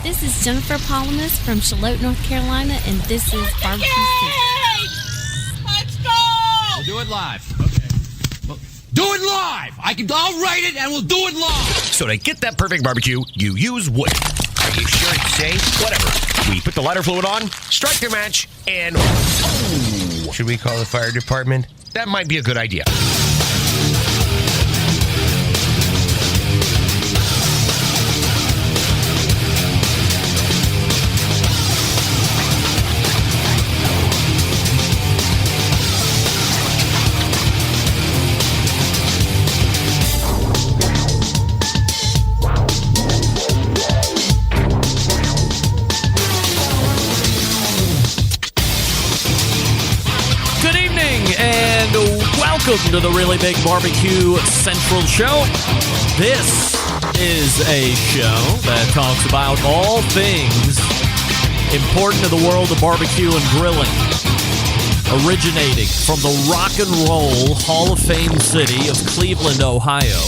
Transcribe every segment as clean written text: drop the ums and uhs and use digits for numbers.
This is Jennifer Palamas from Charlotte, North Carolina, and this is Barbecue Central. Let's go! We'll do it live. Okay. Do it live! I'll write it and we'll do it live! So to get that perfect barbecue, you use wood. Are you sure it's safe? Whatever. We put the lighter fluid on, strike the match, and... Oh! Should we call the fire department? That might be a good idea. Welcome to the Really Big Barbecue Central Show. This is a show that talks about all things important to the world of barbecue and grilling. Originating from the Rock and Roll Hall of Fame city of Cleveland, Ohio,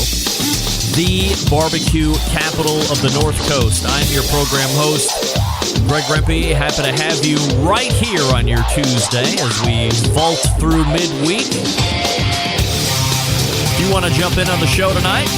the barbecue capital of the North Coast. I'm your program host, Greg Rempe. Happy to have you right here on your Tuesday as we vault through midweek. If you want to jump in on the show tonight,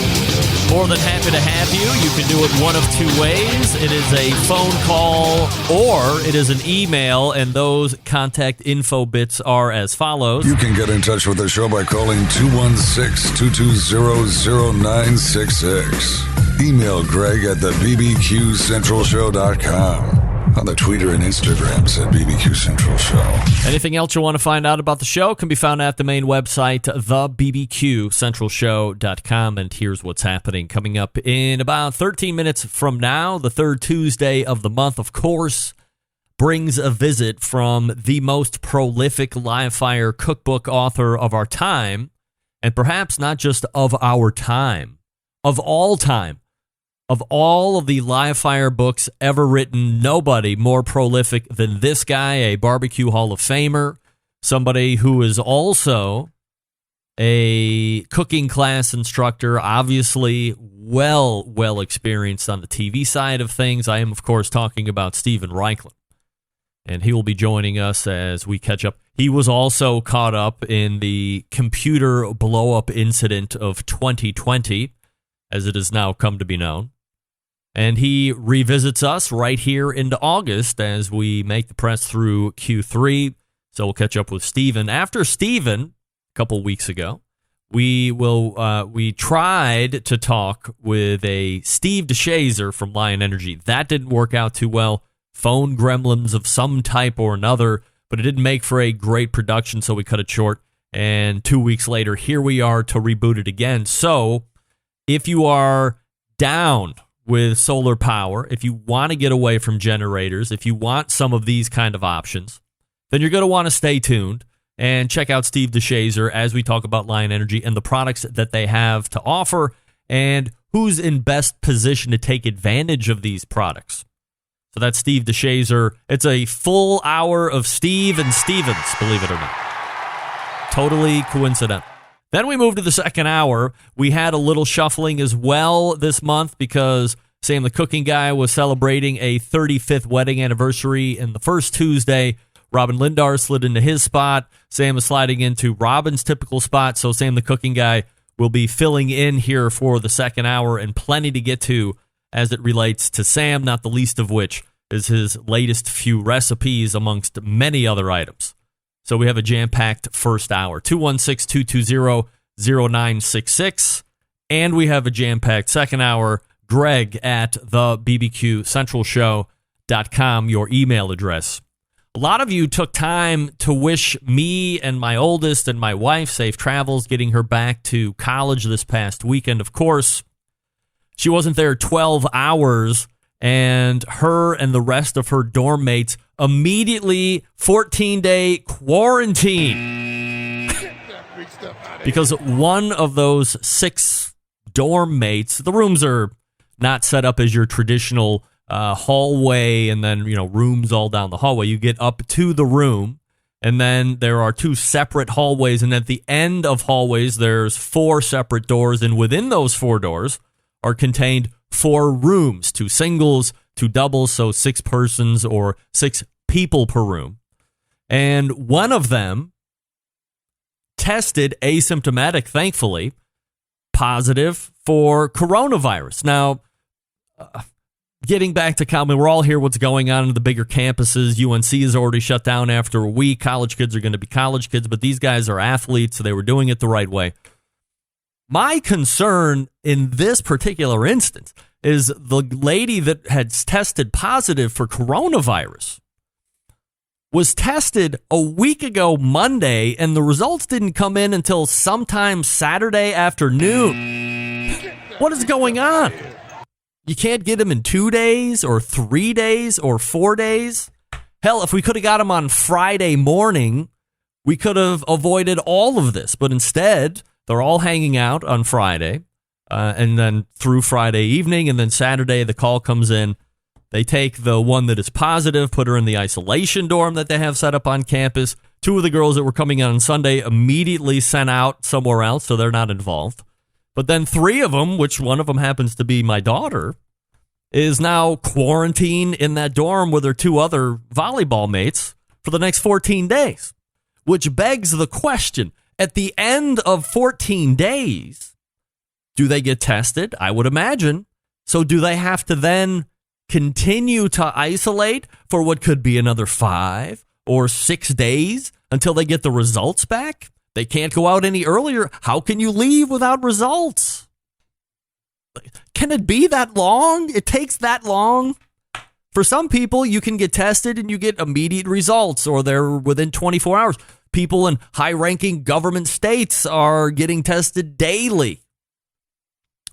more than happy to have you. You can do it one of two ways. It is a phone call or it is an email, and those contact info bits are as follows. You can get in touch with the show by calling 216-220-0966. Email Greg at the BBQCentralShow.com. On the Twitter and Instagram at BBQ Central Show. Anything else you want to find out about the show can be found at the main website, thebbqcentralshow.com. And here's what's happening coming up in about 13 minutes from now. The third Tuesday of the month, of course, brings a visit from the most prolific live fire cookbook author of our time, and perhaps not just of our time, of all time. Of all of the live fire books ever written, nobody more prolific than this guy, a barbecue Hall of Famer, somebody who is also a cooking class instructor, obviously well experienced on the TV side of things. I am, of course, talking about Steven Raichlen, and he will be joining us as we catch up. He was also caught up in the computer blow-up incident of 2020, as it has now come to be known. And he revisits us right here into August as we make the press through Q3. So we'll catch up with Steven. After Steven, a couple weeks ago, we tried to talk with a Steve Deshazer from Lion Energy. That didn't work out too well. Phone gremlins of some type or another, but it didn't make for a great production, so we cut it short. And 2 weeks later, here we are to reboot it again. So if you are down with solar power, if you want to get away from generators, if you want some of these kind of options, then you're going to want to stay tuned and check out Steve Deshazer as we talk about Lion Energy and the products that they have to offer and who's in best position to take advantage of these products. So that's Steve Deshazer. It's a full hour of Steve and Stevens, believe it or not. Totally coincidental. Then we moved to the second hour. We had a little shuffling as well this month because Sam the Cooking Guy was celebrating a 35th wedding anniversary in the first Tuesday. Robin Lindar slid into his spot. Sam is sliding into Robin's typical spot, so Sam the Cooking Guy will be filling in here for the second hour, and plenty to get to as it relates to Sam, not the least of which is his latest few recipes amongst many other items. So we have a jam-packed first hour, 216-220-0966, and we have a jam-packed second hour, Greg at the BBQCentralShow.com, your email address. A lot of you took time to wish me and my oldest and my wife safe travels, getting her back to college this past weekend. Of course, she wasn't there 12 hours, and her and the rest of her dorm mates immediately 14-day quarantine. Because one of those 6 dorm mates, the rooms are not set up as your traditional hallway and then, rooms all down the hallway. You get up to the room, and then there are 2 separate hallways, and at the end of hallways, there's 4 separate doors, and within those 4 doors are contained 4 rooms, 2 singles, to doubles, so 6 persons or 6 people per room. And one of them tested asymptomatic, thankfully, positive for coronavirus. Now, getting back to college, we're all here what's going on in the bigger campuses. UNC is already shut down after a week. College kids are going to be college kids, but these guys are athletes, so they were doing it the right way. My concern in this particular instance is the lady that had tested positive for coronavirus was tested a week ago Monday, and the results didn't come in until sometime Saturday afternoon. What is going on? You can't get them in 2 days or 3 days or 4 days? Hell, if we could have got them on Friday morning, we could have avoided all of this. But instead, they're all hanging out on Friday and then through Friday evening, and then Saturday the call comes in. They take the one that is positive, put her in the isolation dorm that they have set up on campus. 2 of the girls that were coming in on Sunday immediately sent out somewhere else, so they're not involved. But then 3 of them, which one of them happens to be my daughter, is now quarantined in that dorm with her 2 other volleyball mates for the next 14 days. Which begs the question, at the end of 14 days, do they get tested? I would imagine. So do they have to then continue to isolate for what could be another 5 or 6 days until they get the results back? They can't go out any earlier. How can you leave without results? Can it be that long? It takes that long? For some people, you can get tested and you get immediate results, or they're within 24 hours. People in high-ranking government states are getting tested daily.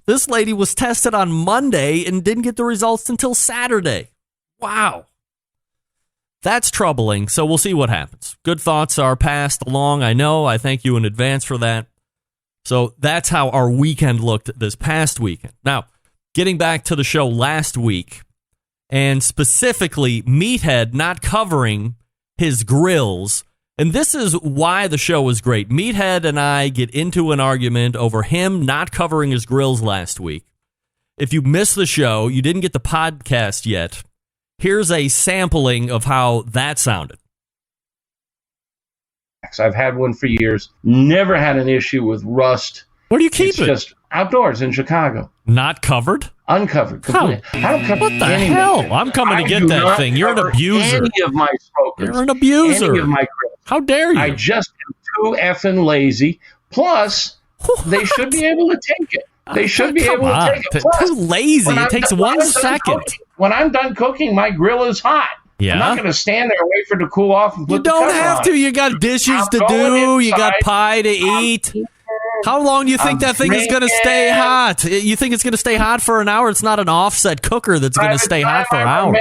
This lady was tested on Monday and didn't get the results until Saturday. Wow. That's troubling, so we'll see what happens. Good thoughts are passed along, I know. I thank you in advance for that. So that's how our weekend looked this past weekend. Now, getting back to the show last week, and specifically Meathead not covering his grills, and this is why the show was great. Meathead and I get into an argument over him not covering his grills last week. If you missed the show, you didn't get the podcast yet, here's a sampling of how that sounded. I've had one for years. Never had an issue with rust. Where do you keep it's it? Just outdoors in Chicago. Not covered? Uncovered. Completely. I don't cover what the anything. hell? I'm coming to get that thing. You're an abuser. Any of my smokers. You're an abuser. Any of my grills. How dare you? I just am too effing lazy. Plus, they should be able to take it. They should be able to take it. Plus, too lazy. It takes 1 second. When I'm done cooking, my grill is hot. Yeah. I'm not going to stand there and wait for it to cool off and put You don't have to. You got dishes to do. You got pie to eat. How long do you think that thing is going to stay hot? You think it's going to stay hot for an hour? It's not an offset cooker that's going to stay hot for hours.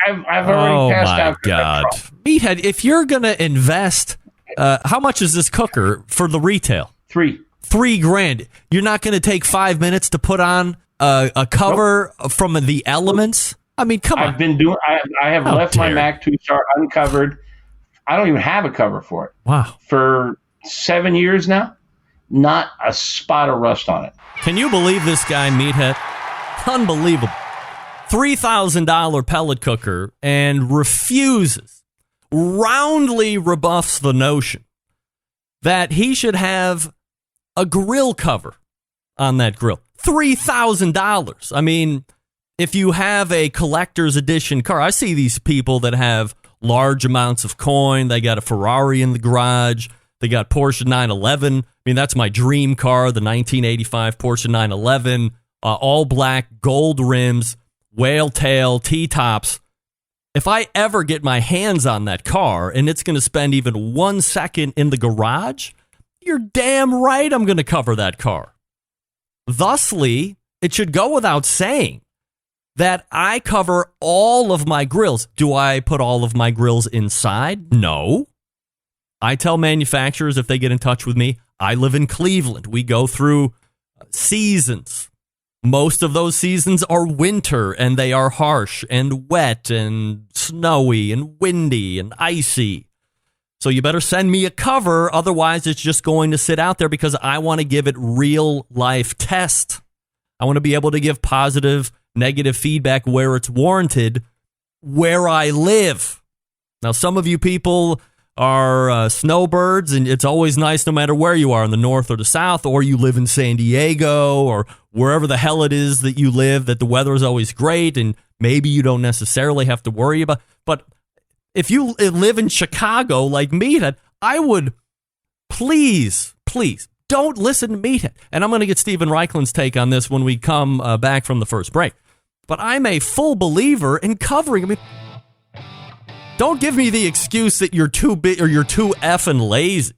I've already passed out. Oh, my God. Meathead, if you're going to invest, how much is this cooker for the retail? $3,000. You're not going to take 5 minutes to put on a cover from the Elements? I mean, come on. I have left my Mac 2-star uncovered. I don't even have a cover for it. Wow. For 7 years now, not a spot of rust on it. Can you believe this guy, Meathead? Unbelievable. $3,000 pellet cooker and roundly rebuffs the notion that he should have a grill cover on that grill. $3,000. I mean, if you have a collector's edition car, I see these people that have large amounts of coin. They got a Ferrari in the garage. They got Porsche 911. I mean, that's my dream car, the 1985 Porsche 911. All black, gold rims, whale tail, T-tops. If I ever get my hands on that car and it's going to spend even 1 second in the garage, you're damn right I'm going to cover that car. Thusly, it should go without saying that I cover all of my grills. Do I put all of my grills inside? No. I tell manufacturers if they get in touch with me, I live in Cleveland. We go through seasons. Most of those seasons are winter, and they are harsh and wet and snowy and windy and icy. So you better send me a cover, otherwise it's just going to sit out there because I want to give it real life test. I want to be able to give positive negative feedback where it's warranted, where I live. Now, some of you people are snowbirds, and it's always nice no matter where you are, in the north or the south, or you live in San Diego or wherever the hell it is that you live, that the weather is always great, and maybe you don't necessarily have to worry about. But if you live in Chicago like Meathead, I would please don't listen to Meathead. And I'm going to get Stephen Reichlen's take on this when we come back from the first break. But I'm a full believer in covering. I mean, don't give me the excuse that you're too big or you're too effing lazy.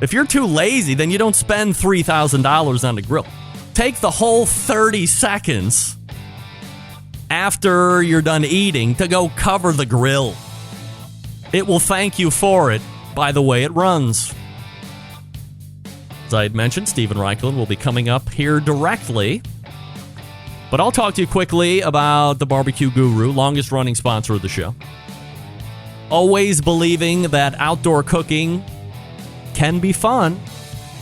If you're too lazy, then you don't spend $3,000 on the grill. Take the whole 30 seconds after you're done eating to go cover the grill. It will thank you for it by the way it runs. As I had mentioned, Stephen Raichlen will be coming up here directly. But I'll talk to you quickly about the BBQ Guru, longest running sponsor of the show. Always believing that outdoor cooking can be fun,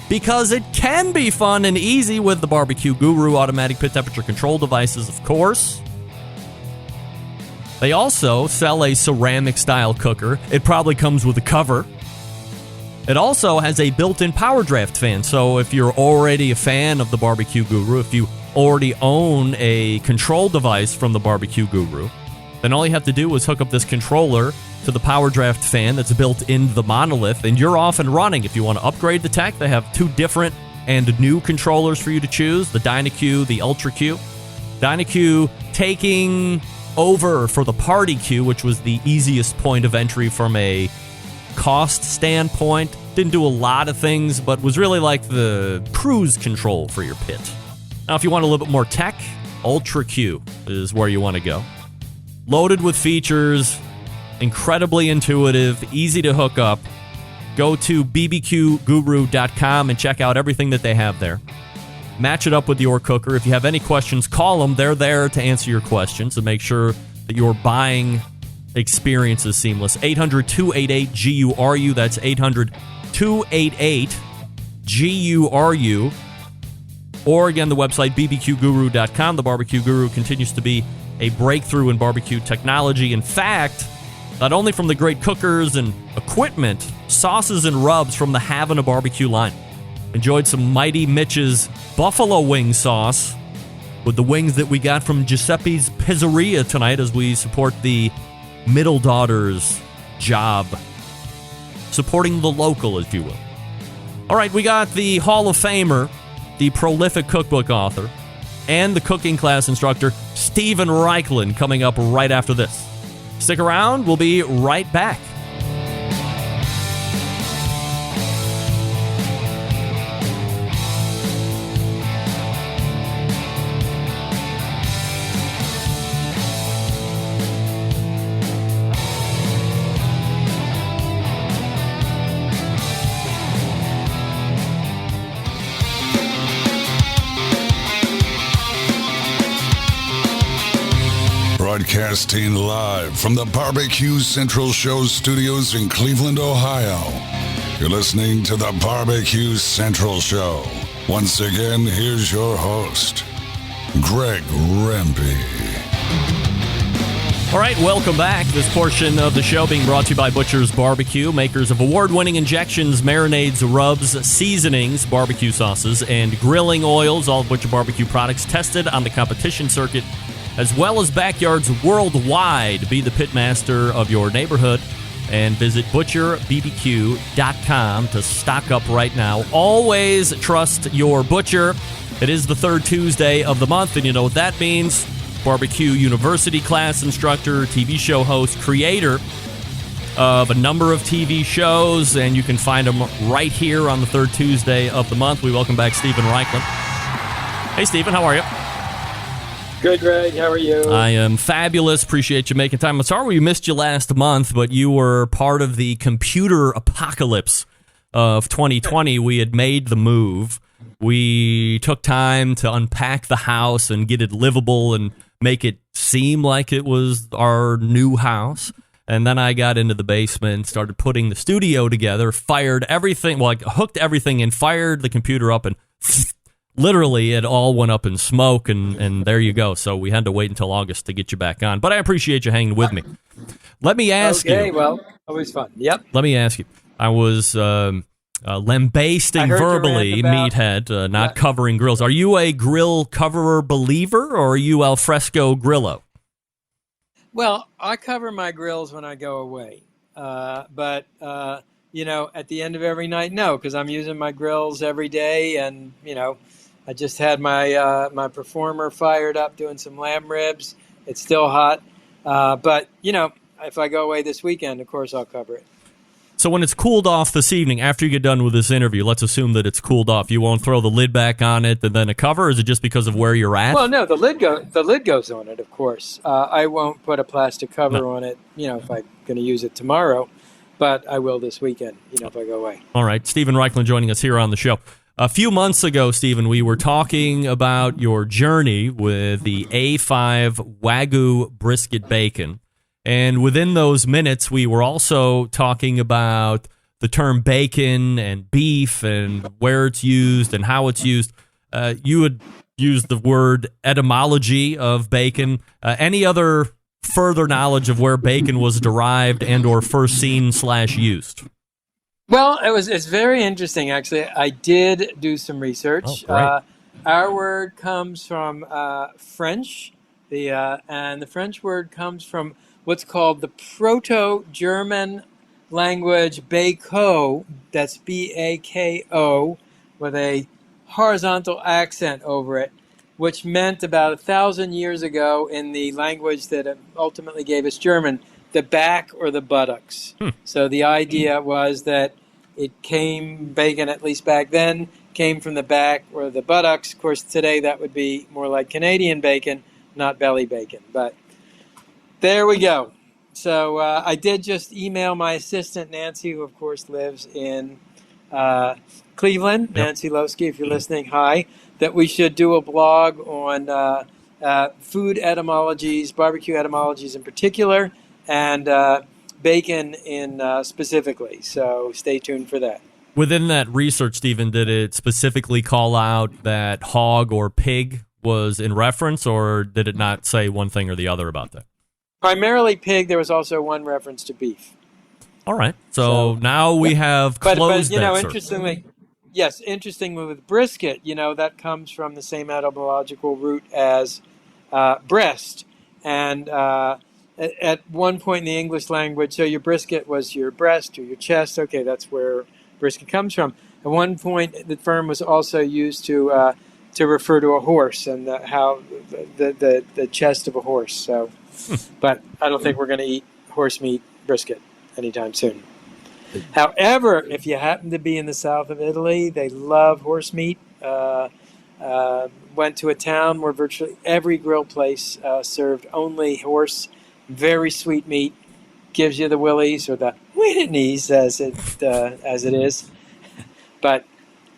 because it can be fun and easy with the BBQ Guru automatic pit temperature control devices, of course. They also sell a ceramic style cooker. It probably comes with a cover. It also has a built-in power draft fan, so if you're already a fan of the BBQ Guru, if you already own a control device from the BBQ Guru, then all you have to do is hook up this controller to the power draft fan that's built into the monolith, and you're off and running. If you want to upgrade the tech, they have 2 different and new controllers for you to choose, the DynaQ, the UltraQ. DynaQ taking over for the Party Q, which was the easiest point of entry from a cost standpoint. Didn't do a lot of things, but was really like the cruise control for your pit. Now, if you want a little bit more tech, UltraQ is where you want to go. Loaded with features, incredibly intuitive, easy to hook up. Go to bbqguru.com and check out everything that they have there. Match it up with your cooker. If you have any questions, call them. They're there to answer your questions and make sure that your buying experience is seamless. 800-288-GURU. That's 800-288-GURU. Or again, the website bbqguru.com. The BBQ Guru continues to be a breakthrough in barbecue technology. In fact, not only from the great cookers and equipment, sauces and rubs from the Havana Barbecue line. Enjoyed some Mighty Mitch's buffalo wing sauce with the wings that we got from Giuseppe's Pizzeria tonight as we support the middle daughter's job. Supporting the local, if you will. All right, we got the Hall of Famer, the prolific cookbook author, and the cooking class instructor, Stephen Raichlen, coming up right after this. Stick around. We'll be right back. Broadcasting live from the BBQ Central Show studios in Cleveland, Ohio. You're listening to the BBQ Central Show. Once again, here's your host, Greg Rempe. All right, welcome back. This portion of the show being brought to you by Butcher's Barbecue, makers of award-winning injections, marinades, rubs, seasonings, barbecue sauces, and grilling oils. All Butcher Barbecue products tested on the competition circuit, as well as backyards worldwide. Be the pitmaster of your neighborhood and visit butcherbbq.com to stock up right now. Always trust your butcher. It is the third Tuesday of the month, and you know what that means. Barbecue University class instructor, TV show host, creator of a number of TV shows, and you can find them right here on the third Tuesday of the month. We welcome back Stephen Raichlen. Hey, Stephen, how are you? Good, Greg. How are you? I am fabulous. Appreciate you making time. I'm sorry we missed you last month, but you were part of the computer apocalypse of 2020. We had made the move. We took time to unpack the house and get it livable and make it seem like it was our new house. And then I got into the basement, started putting the studio together, fired everything, hooked everything in, fired the computer up, and literally it all went up in smoke, and there you go. So we had to wait until August to get you back on. But I appreciate you hanging with me. Let me ask you. Okay, well, always fun. Yep. Let me ask you. I was lambasting verbally, Meathead, not covering grills. Are you a grill coverer believer, or are you al fresco grillo? Well, I cover my grills when I go away. But at the end of every night, no, because I'm using my grills every day. And, I just had my Performer fired up doing some lamb ribs. It's still hot. But, if I go away this weekend, of course, I'll cover it. So when it's cooled off this evening, after you get done with this interview, let's assume that it's cooled off. You won't throw the lid back on it and then a cover, or is it just because of where you're at? Well, no, the lid goes on it, of course. I won't put a plastic cover on it, if I'm going to use it tomorrow, but I will this weekend, if I go away. All right. Stephen Raichlen joining us here on the show. A few months ago, Stephen, we were talking about your journey with the A5 Wagyu brisket bacon. And within those minutes, we were also talking about the term bacon and beef and where it's used and how it's used. You had used the word etymology of bacon. Any other further knowledge of where bacon was derived and or first seen / used? Well, it's very interesting, actually. I did do some research. Our word comes from French, and the French word comes from what's called the Proto-German language Bako, that's B-A-K-O, with a horizontal accent over it, which meant about 1,000 years ago in the language that ultimately gave us German, the back or the buttocks. So the idea was that bacon, at least back then, came from the back or the buttocks. Of course, today that would be more like Canadian bacon, not belly bacon, but there we go. So I did just email my assistant, Nancy, who, of course, lives in Cleveland. Yep. Nancy Lowski, if you're listening, hi, that we should do a blog on food etymologies, barbecue etymologies in particular, and bacon in specifically. So stay tuned for that. Within that research, Stephen, did it specifically call out that hog or pig was in reference, or did it not say one thing or the other about that? Primarily pig. There was also one reference to beef. All right. So now we have closed that interestingly, yes, interestingly with brisket, that comes from the same etymological root as breast. And at one point in the English language, so your brisket was your breast or your chest. Okay, that's where brisket comes from. At one point, the term was also used to refer to a horse and the chest of a horse. So. But I don't think we're going to eat horse meat brisket anytime soon. However, if you happen to be in the south of Italy, they love horse meat. Went to a town where virtually every grill place served only horse, very sweet meat, gives you the willies or the whitneys as it is. But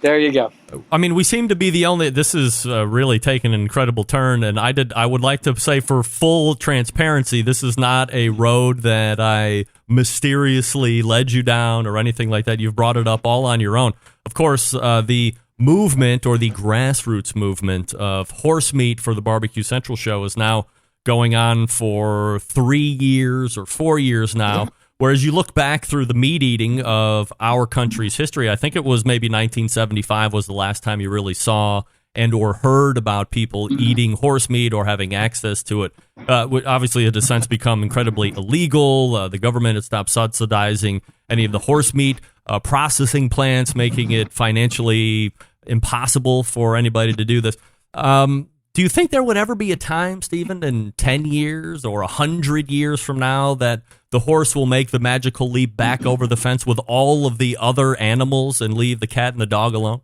there you go. I mean, we seem to be the only. This is really taken an incredible turn, and I would like to say, for full transparency, this is not a road that I mysteriously led you down or anything like that. You've brought it up all on your own. Of course, the movement or the grassroots movement of horse meat for the Barbecue Central show is now going on for 3 years or 4 years now. Whereas you look back through the meat eating of our country's history, I think it was maybe 1975 was the last time you really saw and or heard about people eating horse meat or having access to it. Obviously, it has since become incredibly illegal. The government has stopped subsidizing any of the horse meat processing plants, making it financially impossible for anybody to do this. Do you think there would ever be a time, Stephen, in 10 years or 100 years from now that the horse will make the magical leap back over the fence with all of the other animals and leave the cat and the dog alone?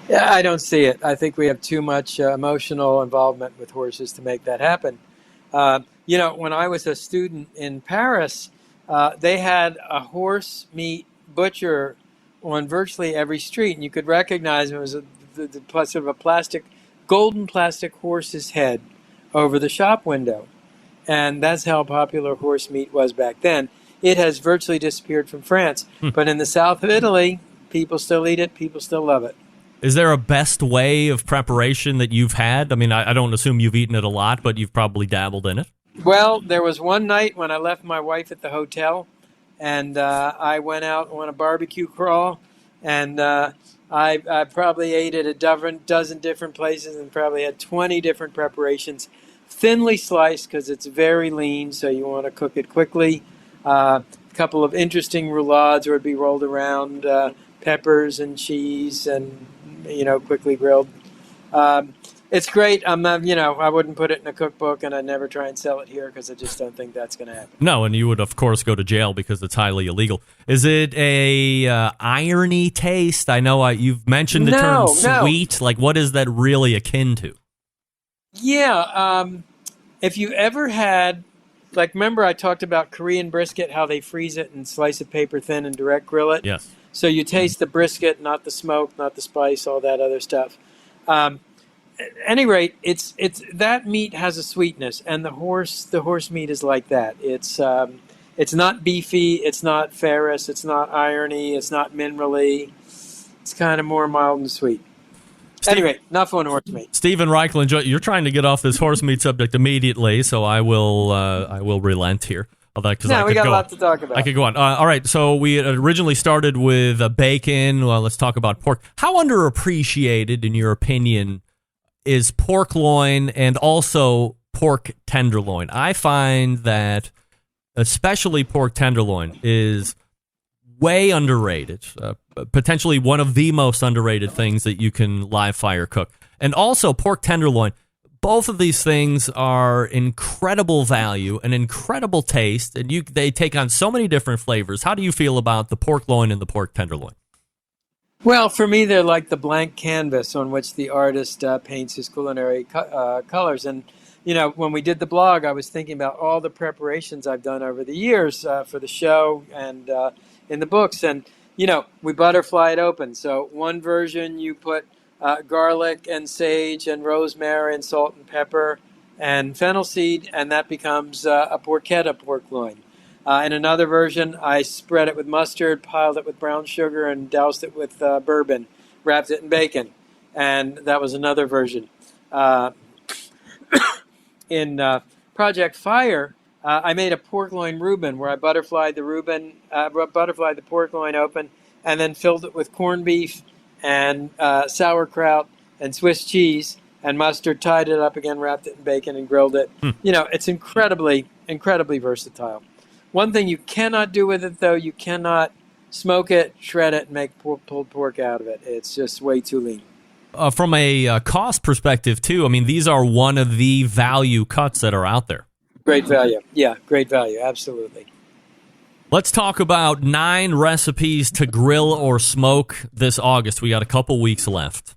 Yeah, I don't see it. I think we have too much emotional involvement with horses to make that happen. When I was a student in Paris, they had a horse meat butcher on virtually every street, and you could recognize him as sort of a golden plastic horse's head over the shop window. And that's how popular horse meat was back then. It has virtually disappeared from France. But in the south of Italy, people still eat it. People still love it. Is there a best way of preparation that you've had? I mean, I don't assume you've eaten it a lot, but you've probably dabbled in it. Well, there was one night when I left my wife at the hotel, and I went out on a barbecue crawl, and I probably ate at a dozen different places and probably had 20 different preparations, thinly sliced because it's very lean, so you want to cook it quickly. A couple of interesting roulades would be rolled around, peppers and cheese, and quickly grilled. It's great. I'm not, I wouldn't put it in a cookbook, and I'd never try and sell it here because I just don't think that's going to happen. No, and you would, of course, go to jail because it's highly illegal. Is it a irony taste? I know you've mentioned the term sweet. Like, what is that really akin to? Yeah. If you ever had, remember I talked about Korean brisket, how they freeze it and slice it paper thin and direct grill it? Yes. So you taste the brisket, not the smoke, not the spice, all that other stuff. At any rate, it's that meat has a sweetness, and the horse meat is like that. It's not beefy, it's not ferrous, it's not irony, it's not minerally. It's kind of more mild and sweet. Anyway, enough on horse meat. Stephen Raichlen, you're trying to get off this horse meat subject immediately, so I will relent here. No, we got a lot to talk about. I could go on. All right, so we originally started with bacon. Well, let's talk about pork. How underappreciated, in your opinion, is pork loin and also pork tenderloin? I find that especially pork tenderloin is way underrated, potentially one of the most underrated things that you can live fire cook. And also pork tenderloin. Both of these things are incredible value, an incredible taste, and they take on so many different flavors. How do you feel about the pork loin and the pork tenderloin? Well, for me, they're like the blank canvas on which the artist paints his culinary colors. And, when we did the blog, I was thinking about all the preparations I've done over the years for the show and in the books. And, we butterfly it open. So one version you put garlic and sage and rosemary and salt and pepper and fennel seed, and that becomes a porchetta pork loin. In another version, I spread it with mustard, piled it with brown sugar, and doused it with bourbon, wrapped it in bacon, and that was another version. In Project Fire, I made a pork loin Reuben, where I butterflied the pork loin open, and then filled it with corned beef and sauerkraut and Swiss cheese and mustard, tied it up again, wrapped it in bacon, and grilled it. It's incredibly, incredibly versatile. One thing you cannot do with it, though, you cannot smoke it, shred it, and make pulled pork out of it. It's just way too lean. From a cost perspective, too, I mean, these are one of the value cuts that are out there. Great value. Yeah, great value. Absolutely. Let's talk about 9 recipes to grill or smoke this August. We got a couple weeks left.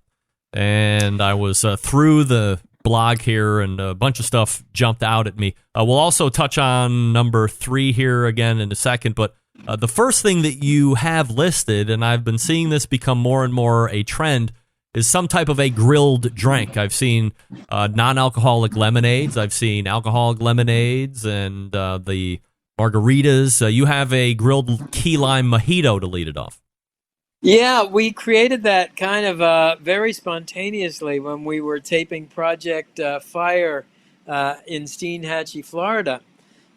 And I was through the blog here, and a bunch of stuff jumped out at me. We'll also touch on number 3 here again in a second, but the first thing that you have listed, and I've been seeing this become more and more a trend, is some type of a grilled drink. I've seen non-alcoholic lemonades, I've seen alcoholic lemonades, and the margaritas. You have a grilled key lime mojito to lead it off. Yeah, we created that kind of very spontaneously when we were taping Project Fire in Steenhatchee, Florida.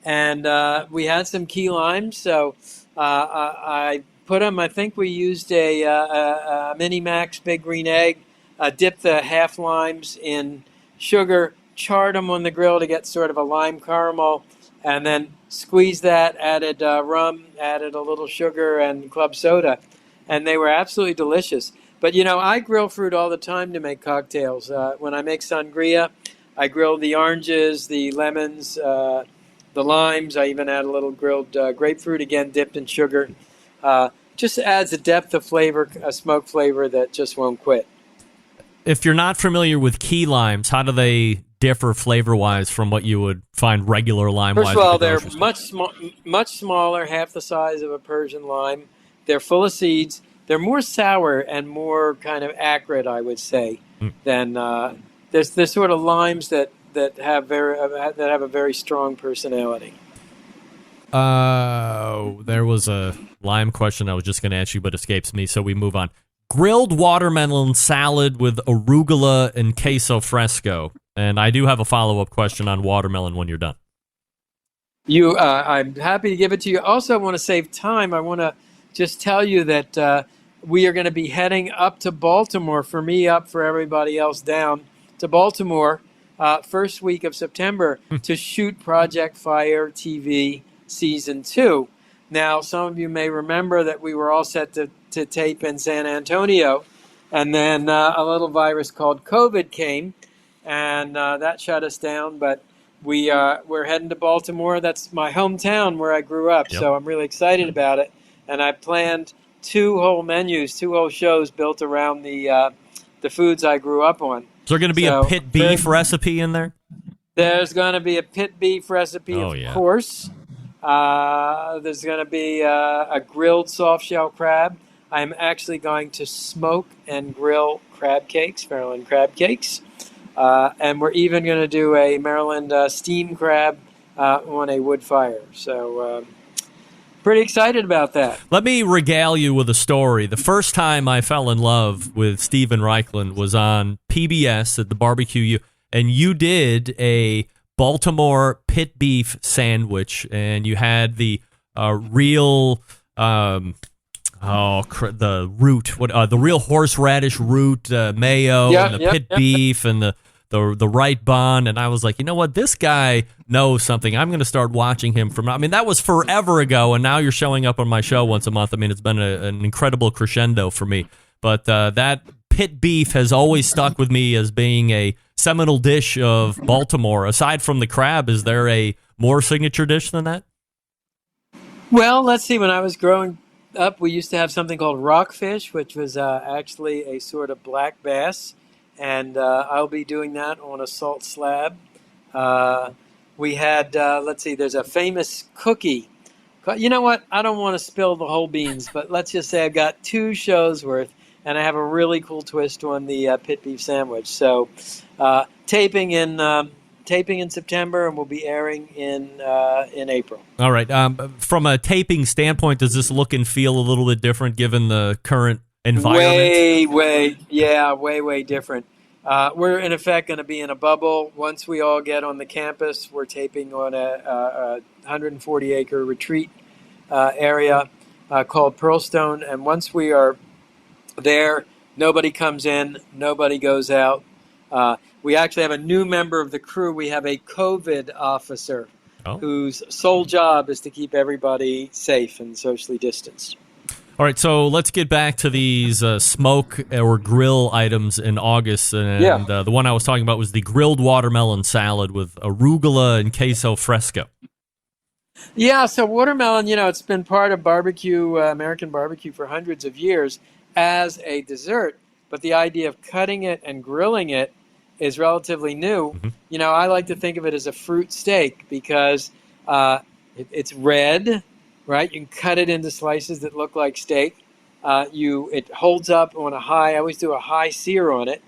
And we had some key limes, so I put them, I think we used a Mini Max Big Green Egg, dipped the half limes in sugar, charred them on the grill to get sort of a lime caramel, and then squeezed that, added rum, added a little sugar and club soda. And they were absolutely delicious. But, I grill fruit all the time to make cocktails. When I make sangria, I grill the oranges, the lemons, the limes. I even add a little grilled grapefruit, again, dipped in sugar. Just adds a depth of flavor, a smoke flavor that just won't quit. If you're not familiar with key limes, how do they differ flavor-wise from what you would find regular lime-wise? First of all, they're much smaller, half the size of a Persian lime. They're full of seeds. They're more sour and more kind of acrid, I would say, than there's sort of limes that have a very strong personality. There was a lime question I was just going to ask you, but escapes me, so we move on. grilled watermelon salad with arugula and queso fresco. And I do have a follow-up question on watermelon when you're done. I'm happy to give it to you. Also, I want to save time. I want to just tell you that we are going to be heading up to Baltimore, for me up, for everybody else down, to Baltimore first week of September to shoot Project Fire TV Season 2. Now, some of you may remember that we were all set to tape in San Antonio, and then a little virus called COVID came, and that shut us down, but we're heading to Baltimore. That's my hometown where I grew up, so I'm really excited about it. And I planned 2 whole menus, 2 whole shows built around the foods I grew up on. Is there going to be a pit beef recipe in there? There's going to be a pit beef recipe, of course. There's going to be a grilled soft shell crab. I'm actually going to smoke and grill crab cakes, Maryland crab cakes. And we're even going to do a Maryland steam crab on a wood fire. So pretty excited about that. Let me regale you with a story. The first time I fell in love with Stephen Raichlen was on PBS at the BBQ, and you did a Baltimore pit beef sandwich, and you had the real... the root, the real horseradish root mayo and the pit beef and the right bun, and I was like, you know what, this guy knows something. I'm going to start watching him from. I mean, that was forever ago, and now you're showing up on my show once a month. I mean, it's been an incredible crescendo for me. But that pit beef has always stuck with me as being a seminal dish of Baltimore. Aside from the crab, is there a more signature dish than that? Well, let's see. When I was growing up, we used to have something called rockfish, which was actually a sort of black bass, and I'll be doing that on a salt slab. We had, let's see, there's a famous cookie. You know what? I don't want to spill the whole beans, but let's just say I've got 2 shows worth, and I have a really cool twist on the pit beef sandwich. So taping in September, and we'll be airing in April. All right. From a taping standpoint, does this look and feel a little bit different given the current environment? Way different. We're, in effect, going to be in a bubble. Once we all get on the campus, we're taping on a 140-acre retreat area called Pearlstone. And once we are there, nobody comes in, nobody goes out. We actually have a new member of the crew. We have a COVID officer whose sole job is to keep everybody safe and socially distanced. All right, so let's get back to these smoke or grill items in August. And the one I was talking about was the grilled watermelon salad with arugula and queso fresco. Yeah, so watermelon, it's been part of barbecue, American barbecue for hundreds of years as a dessert. But the idea of cutting it and grilling it is relatively new. Mm-hmm. I like to think of it as a fruit steak because it's red, right? You can cut it into slices that look like steak. It holds up on a high. I always do a high sear on it.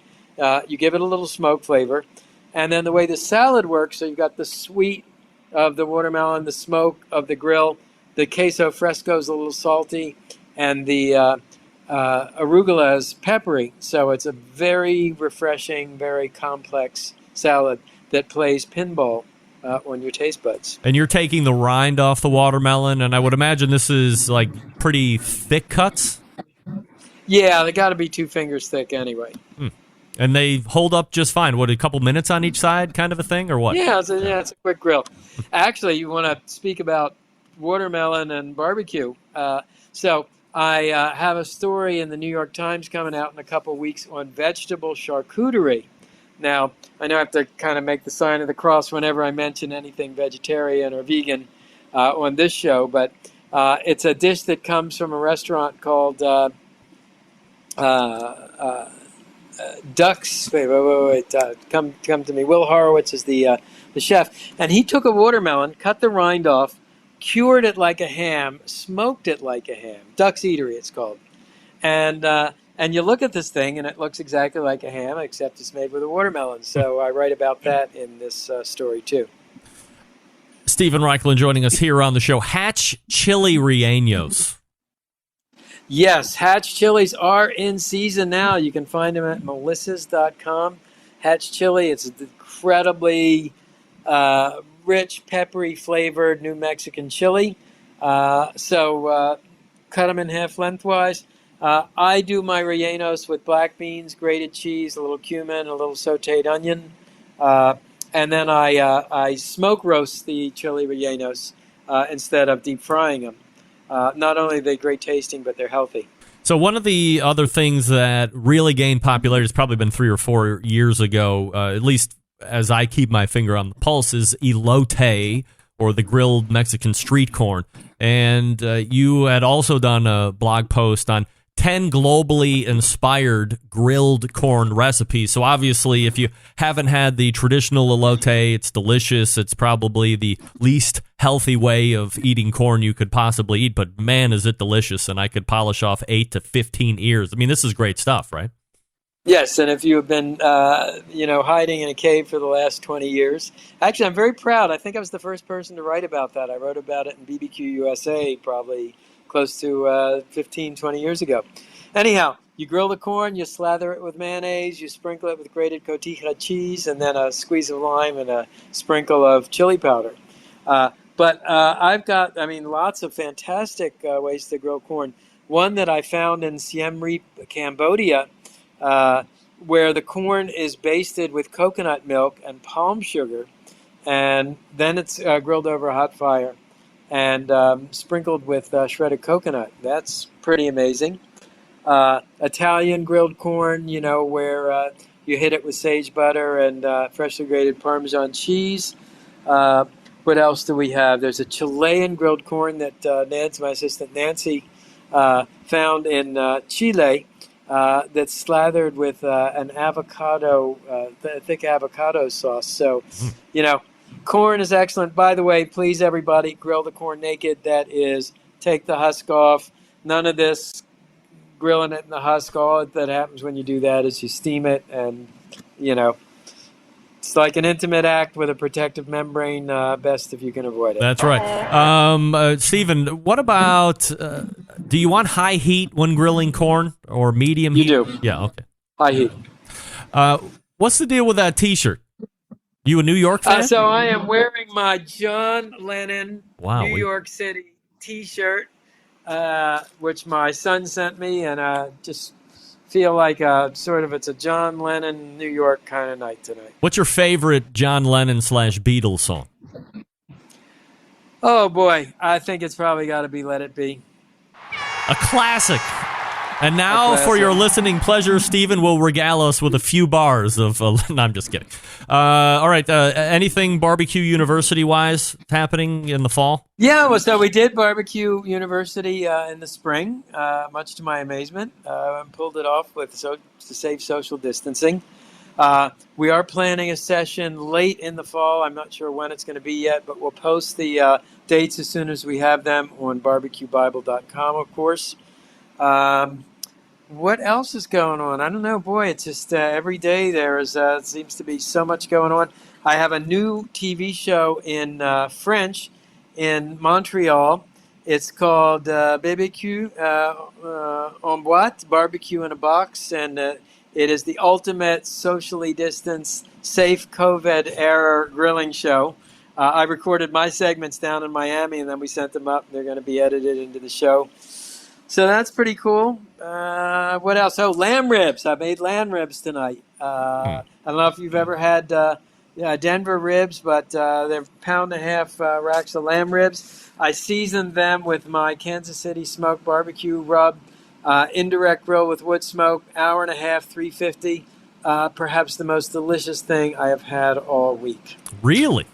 You give it a little smoke flavor, and then the way the salad works. So you've got the sweet of the watermelon, the smoke of the grill, the queso fresco is a little salty, and the arugula is peppery. So it's a very refreshing, very complex salad that plays pinball on your taste buds. And you're taking the rind off the watermelon, and I would imagine this is like pretty thick cuts? Yeah, they got to be 2 fingers thick anyway. And they hold up just fine. What, a couple minutes on each side kind of a thing, or what? Yeah, it's a quick grill. Actually, you want to speak about watermelon and barbecue. So I have a story in the New York Times coming out in a couple weeks on vegetable charcuterie. Now, I know I have to kind of make the sign of the cross whenever I mention anything vegetarian or vegan on this show, but it's a dish that comes from a restaurant called Ducks. Wait, come to me. Will Horowitz is the chef, and he took a watermelon, cut the rind off, cured it like a ham, smoked it like a ham. Duck's Eatery, it's called, and you look at this thing, and it looks exactly like a ham, except it's made with a watermelon. So I write about that in this story, too. Stephen Raichlen joining us here on the show. Hatch chili rellenos. Yes, Hatch chilies are in season now. You can find them at melissas.com. Hatch chili, it's an incredibly rich, peppery flavored New Mexican chili. So cut them in half lengthwise. I do my rellenos with black beans, grated cheese, a little cumin, a little sauteed onion. And then I smoke roast the chili rellenos instead of deep frying them. Not only are they great tasting, but they're healthy. So one of the other things that really gained popularity, has probably been 3 or 4 years ago, at least as I keep my finger on the pulse, is elote, or the grilled Mexican street corn. And you had also done a blog post on 10 globally inspired grilled corn recipes. So obviously, if you haven't had the traditional elote, it's delicious. It's probably the least healthy way of eating corn you could possibly eat, but man, is it delicious. And I could polish off 8 to 15 ears. I mean, this is great stuff, right? Yes, and if you have been, hiding in a cave for the last 20 years, actually, I'm very proud. I think I was the first person to write about that. I wrote about it in BBQ USA probably close to 15, 20 years ago. Anyhow, you grill the corn, you slather it with mayonnaise, you sprinkle it with grated cotija cheese, and then a squeeze of lime and a sprinkle of chili powder. But I've got, lots of fantastic ways to grill corn. One that I found in Siem Reap, Cambodia, where the corn is basted with coconut milk and palm sugar, and then it's grilled over a hot fire and sprinkled with shredded coconut. That's pretty amazing. Italian grilled corn, where you hit it with sage butter and freshly grated Parmesan cheese. What else do we have? There's a Chilean grilled corn that Nancy, my assistant Nancy, found in Chile that's slathered with an avocado, thick avocado sauce. So, corn is excellent. By the way, please, everybody, grill the corn naked. That is, take the husk off. None of this grilling it in the husk. All that happens when you do that is you steam it, and, it's like an intimate act with a protective membrane. Best if you can avoid it. That's right. Stephen, what about, do you want high heat when grilling corn, or medium heat? You do. Yeah, okay. High heat. What's the deal with that T-shirt? You a New York fan? So I am wearing my John Lennon New York City T-shirt, which my son sent me, and just feel like it's a John Lennon New York kind of night tonight. What's your favorite John Lennon / Beatles song? Oh boy, I think it's probably got to be "Let It Be." A classic. And now, for your listening pleasure, Stephen will regale us with a few bars of... no, I'm just kidding. All right, anything Barbecue University-wise happening in the fall? Yeah, well, so we did Barbecue University in the spring, much to my amazement. Pulled it off to save social distancing. We are planning a session late in the fall. I'm not sure when it's going to be yet, but we'll post the dates as soon as we have them on barbecuebible.com, of course. What else is going on? I don't know. Boy, it's just every day there seems to be so much going on. I have a new TV show in French in Montreal. It's called BBQ en boîte, barbecue in a box, and it is the ultimate socially distanced, safe COVID-era grilling show. I recorded my segments down in Miami, and then we sent them up. They're going to be edited into the show. So that's pretty cool. What else? Oh, lamb ribs. I made lamb ribs tonight. I don't know if you've ever had Denver ribs, but they're 1.5 pound racks of lamb ribs. I seasoned them with my Kansas City smoked barbecue rub, indirect grill with wood smoke, 1.5 hours, 350. Perhaps the most delicious thing I have had all week. Really?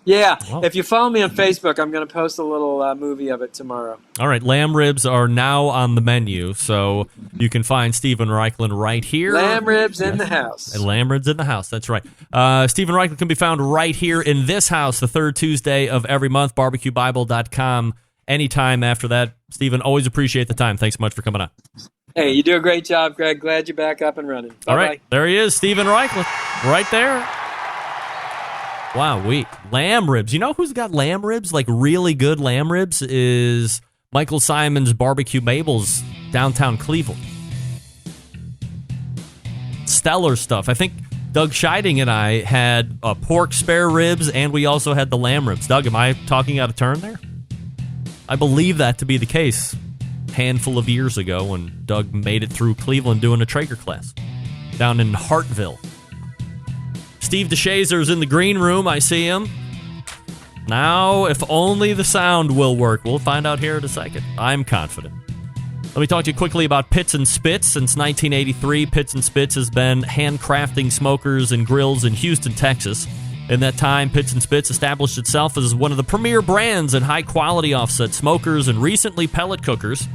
Yeah. Wow. If you follow me on Facebook, I'm going to post a little movie of it tomorrow. All right. Lamb ribs are now on the menu, so you can find Stephen Raichlen right here. Lamb ribs in the house. And lamb ribs in the house. That's right. Stephen Raichlen can be found right here in this house the third Tuesday of every month, barbecuebible.com. Anytime after that. Stephen, always appreciate the time. Thanks so much for coming on. Hey, you do a great job, Greg. Glad you're back up and running. Bye-bye. All right. There he is, Stephen Raichlen, right there. Wow, lamb ribs. You know who's got lamb ribs, like really good lamb ribs, is Michael Simon's Barbecue Mabel's downtown Cleveland. Stellar stuff. I think Doug Scheiding and I had pork spare ribs, and we also had the lamb ribs. Doug, am I talking out of turn there? I believe that to be the case. A handful of years ago when Doug made it through Cleveland doing a Traeger class down in Hartville. Steve Deshazer's in the green room. I see him. Now, if only the sound will work. We'll find out here in a second. I'm confident. Let me talk to you quickly about Pits and Spits. Since 1983, Pits and Spits has been handcrafting smokers and grills in Houston, Texas. In that time, Pits and Spits established itself as one of the premier brands in high-quality offset smokers and recently pellet cookers.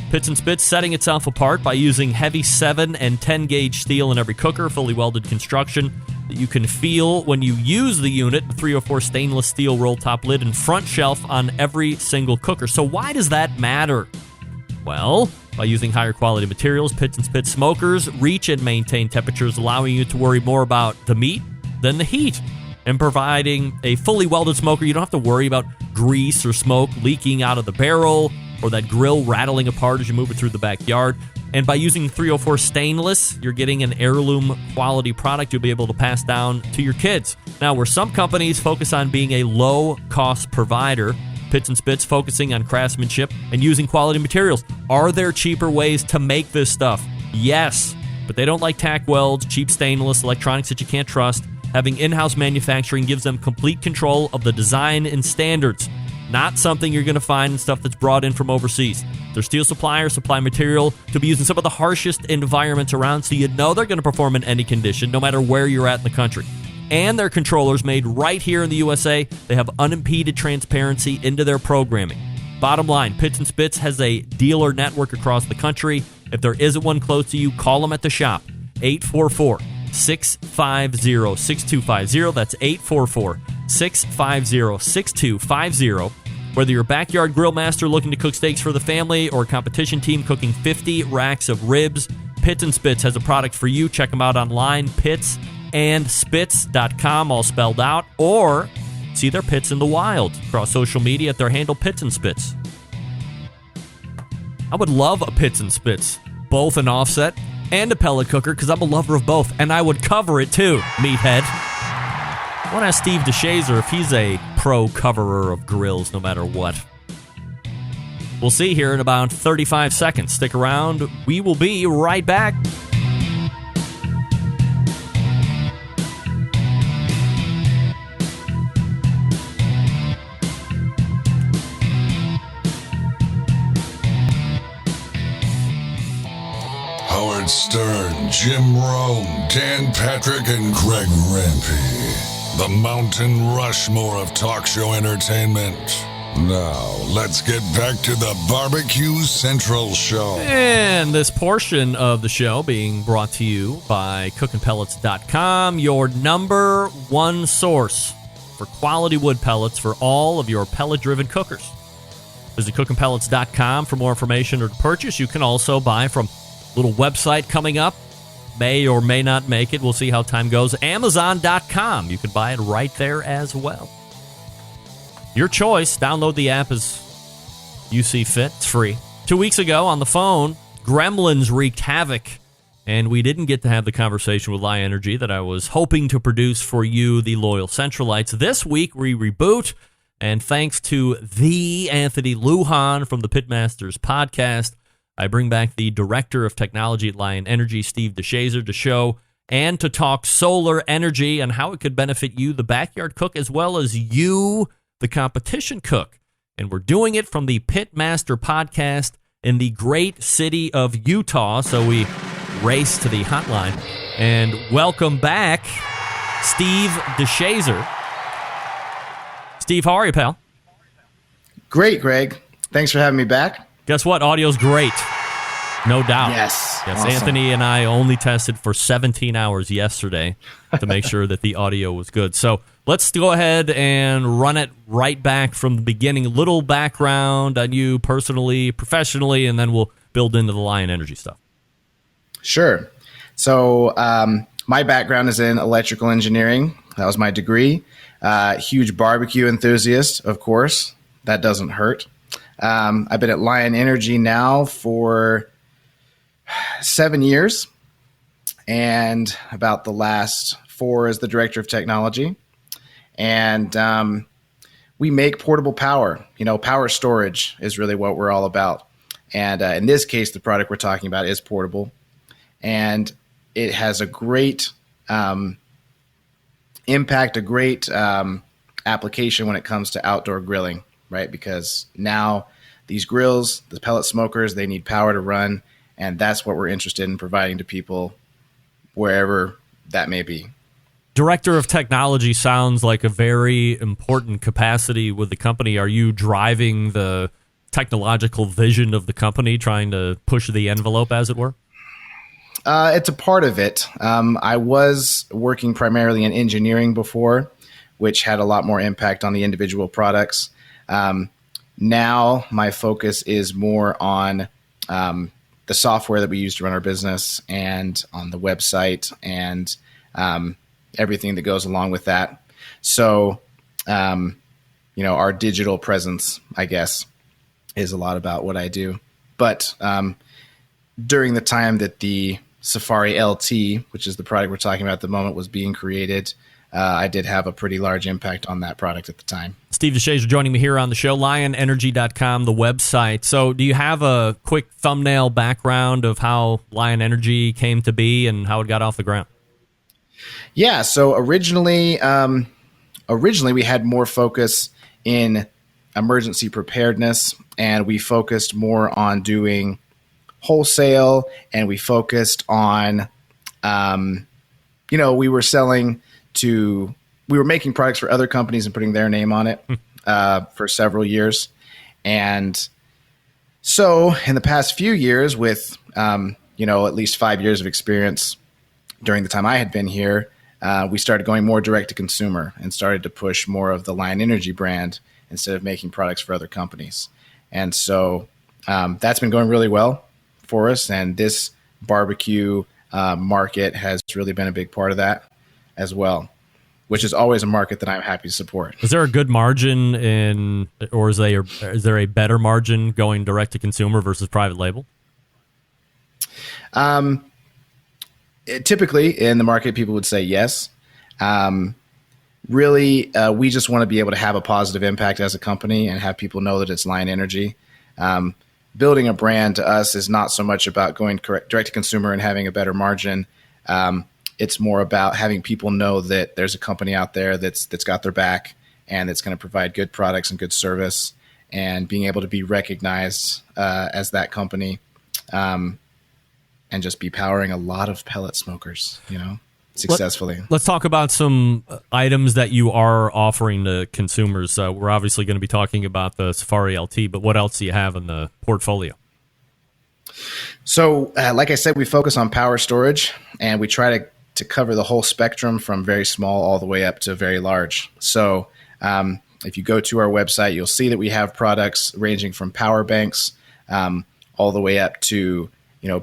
Pits and Spits setting itself apart by using heavy 7 and 10-gauge steel in every cooker, fully welded construction that you can feel when you use the unit, the 304 stainless steel roll-top lid and front shelf on every single cooker. So why does that matter? Well, by using higher quality materials, Pits and Spits smokers reach and maintain temperatures, allowing you to worry more about the meat than the heat. And providing a fully welded smoker, you don't have to worry about grease or smoke leaking out of the barrel or that grill rattling apart as you move it through the backyard. And by using 304 stainless, you're getting an heirloom quality product you'll be able to pass down to your kids. Now, where some companies focus on being a low-cost provider, Pits and Spits focusing on craftsmanship and using quality materials. Are there cheaper ways to make this stuff? Yes, but they don't like tack welds, cheap stainless, electronics that you can't trust. Having in-house manufacturing gives them complete control of the design and standards. Not something you're going to find in stuff that's brought in from overseas. Their steel suppliers supply material to be used in some of the harshest environments around, so you know they're going to perform in any condition, no matter where you're at in the country. And their controllers made right here in the USA. They have unimpeded transparency into their programming. Bottom line, Pits and Spits has a dealer network across the country. If there isn't one close to you, call them at the shop. 844-650-6250. That's 844-650-6250. Whether you're a backyard grill master looking to cook steaks for the family or a competition team cooking 50 racks of ribs, Pits and Spits has a product for you. Check them out online, pitsandspits.com, all spelled out, or see their pits in the wild across social media at their handle Pits and Spits. I would love a Pits and Spits, both an offset and a pellet cooker, because I'm a lover of both, and I would cover it too, meathead. I want to ask Steve Deshazer if he's a pro coverer of grills no matter what. We'll see here in about 35 seconds. Stick around. We will be right back. Howard Stern, Jim Rome, Dan Patrick, and Greg Rempe. The Mountain Rushmore of talk show entertainment. Now, let's get back to the Barbecue Central Show. And this portion of the show being brought to you by CookinPellets.com, your number one source for quality wood pellets for all of your pellet-driven cookers. Visit CookinPellets.com for more information or to purchase. You can also buy from a little website coming up. May or may not make it. We'll see how time goes. Amazon.com. You can buy it right there as well. Your choice. Download the app as you see fit. It's free. 2 weeks ago on the phone, Gremlins wreaked havoc, and we didn't get to have the conversation with Lie Energy that I was hoping to produce for you, the loyal Centralites. This week, we reboot, and thanks to the Anthony Lujan from the Pitmasters podcast, I bring back the Director of Technology at Lion Energy, Steve Deshazer, to show and to talk solar energy and how it could benefit you, the backyard cook, as well as you, the competition cook. And we're doing it from the Pitmaster podcast in the great city of Utah. So we race to the hotline and welcome back Steve Deshazer. Steve, how are you, pal? Great, Greg. Thanks for having me back. Guess what? Audio's great. No doubt. Yes. Awesome. Anthony and I only tested for 17 hours yesterday to make sure that the audio was good. So let's go ahead and run it right back from the beginning. A little background on you personally, professionally, and then we'll build into the Lion Energy stuff. Sure. So my background is in electrical engineering. That was my degree. Huge barbecue enthusiast, of course. That doesn't hurt. I've been at Lion Energy now for 7 years, and about the last 4 as the director of technology. And we make portable power. Power storage is really what we're all about. And in this case, the product we're talking about is portable, and it has a great impact, a great application when it comes to outdoor grilling, right? Because now these grills, the pellet smokers, they need power to run, and that's what we're interested in providing to people wherever that may be. Director of Technology sounds like a very important capacity with the company. Are you driving the technological vision of the company, trying to push the envelope, as it were? It's a part of it. I was working primarily in engineering before, which had a lot more impact on the individual products. Now my focus is more on the software that we use to run our business and on the website and everything that goes along with that. So, our digital presence, I guess, is a lot about what I do. But during the time that the Safari LT, which is the product we're talking about at the moment, was being created, I did have a pretty large impact on that product at the time. Steve Deshazer joining me here on the show, lionenergy.com, the website. So do you have a quick thumbnail background of how Lion Energy came to be and how it got off the ground? Yeah, so originally we had more focus in emergency preparedness, and we focused more on doing wholesale, and we focused on, we were making products for other companies and putting their name on it for several years. And so in the past few years with, at least 5 years of experience during the time I had been here, we started going more direct to consumer and started to push more of the Lion Energy brand instead of making products for other companies. And so that's been going really well for us. And this barbecue market has really been a big part of that as well, which is always a market that I'm happy to support. Is there a good margin or is there a better margin going direct to consumer versus private label? Typically in the market, people would say yes. Really, we just want to be able to have a positive impact as a company and have people know that it's Lion Energy. Building a brand to us is not so much about going direct to consumer and having a better margin. It's more about having people know that there's a company out there that's got their back and that's going to provide good products and good service, and being able to be recognized as that company, and just be powering a lot of pellet smokers, successfully. Let's talk about some items that you are offering to consumers. We're obviously going to be talking about the Safari LT, but what else do you have in the portfolio? So, like I said, we focus on power storage, and we try to cover the whole spectrum from very small all the way up to very large. So if you go to our website, you'll see that we have products ranging from power banks all the way up to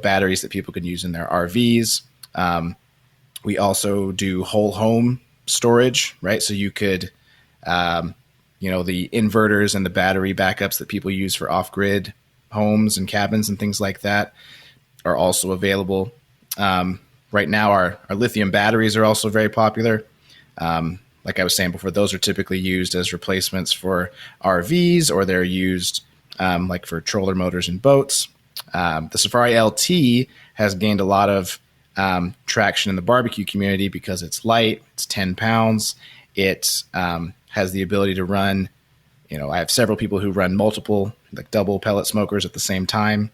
batteries that people can use in their RVs. We also do whole home storage, right? So you could, the inverters and the battery backups that people use for off-grid homes and cabins and things like that are also available. Right now, our lithium batteries are also very popular. Like I was saying before, those are typically used as replacements for RVs, or they're used like for troller motors and boats. The Safari LT has gained a lot of traction in the barbecue community because it's light, it's 10 pounds, it has the ability to run, I have several people who run multiple, like double pellet smokers at the same time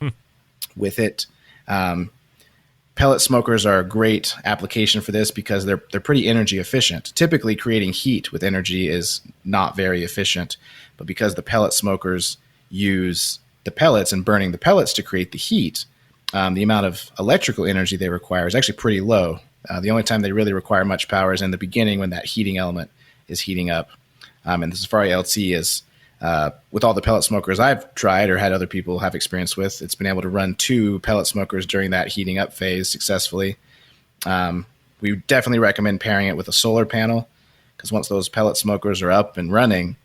with it. Pellet smokers are a great application for this because they're pretty energy efficient. Typically, creating heat with energy is not very efficient, but because the pellet smokers use the pellets and burning the pellets to create the heat, the amount of electrical energy they require is actually pretty low. The only time they really require much power is in the beginning when that heating element is heating up. And the Safari LT is, with all the pellet smokers I've tried or had other people have experience with, it's been able to run 2 pellet smokers during that heating up phase successfully. We definitely recommend pairing it with a solar panel, because once those pellet smokers are up and running,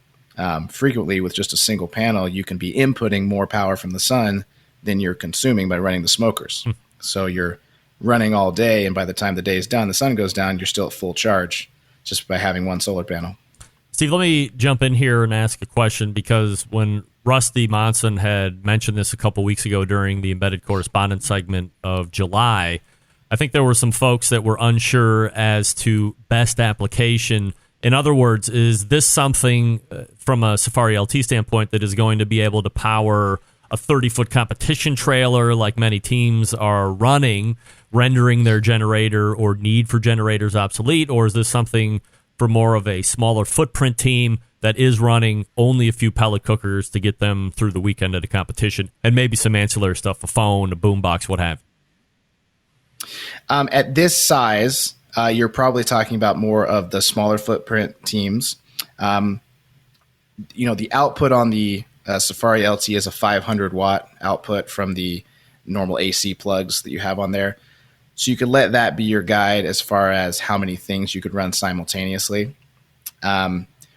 frequently with just a single panel, you can be inputting more power from the sun than you're consuming by running the smokers. So you're running all day, and by the time the day is done, the sun goes down, you're still at full charge just by having one solar panel. Steve, let me jump in here and ask a question, because when Rusty Monson had mentioned this a couple weeks ago during the Embedded Correspondence segment of July, I think there were some folks that were unsure as to best application. In other words, is this something from a Safari LT standpoint that is going to be able to power a 30-foot competition trailer like many teams are running, rendering their generator or need for generators obsolete? Or is this something for more of a smaller footprint team that is running only a few pellet cookers to get them through the weekend of the competition, and maybe some ancillary stuff, a phone, a boombox, what have you? At this size, you're probably talking about more of the smaller footprint teams. The output on the Safari LT is a 500 watt output from the normal AC plugs that you have on there. So you could let that be your guide as far as how many things you could run simultaneously.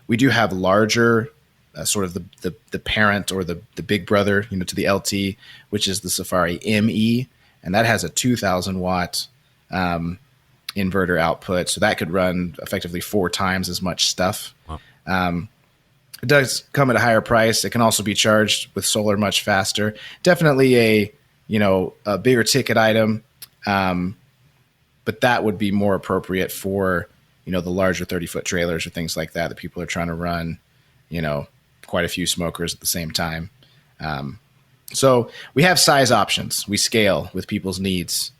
We do have larger, sort of the parent or the big brother, to the LT, which is the Safari ME, and that has a 2,000 watt inverter output. So that could run effectively 4 times as much stuff. Wow. It does come at a higher price. It can also be charged with solar much faster. Definitely a bigger ticket item, but that would be more appropriate for the larger 30-foot trailers or things like that people are trying to run, quite a few smokers at the same time. So we have size options. We scale with people's needs.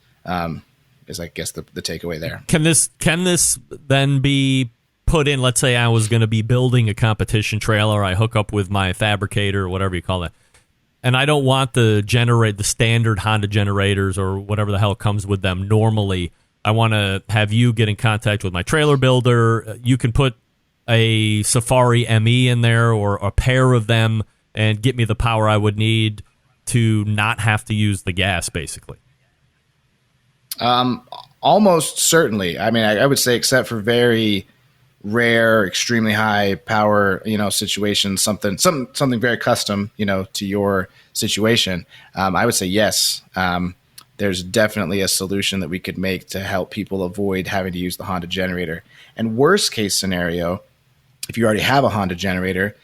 Is I guess the takeaway there. Can this then be put in? Let's say I was going to be building a competition trailer. I hook up with my fabricator or whatever you call it, and I don't want the standard Honda generators or whatever the hell comes with them normally. I want to have you get in contact with my trailer builder. You can put a Safari ME in there or a pair of them and get me the power I would need to not have to use the gas, basically. Almost certainly. I mean, I would say, except for very rare, extremely high power, situations, something very custom, to your situation. I would say yes. There's definitely a solution that we could make to help people avoid having to use the Honda generator. And worst case scenario, if you already have a Honda generator,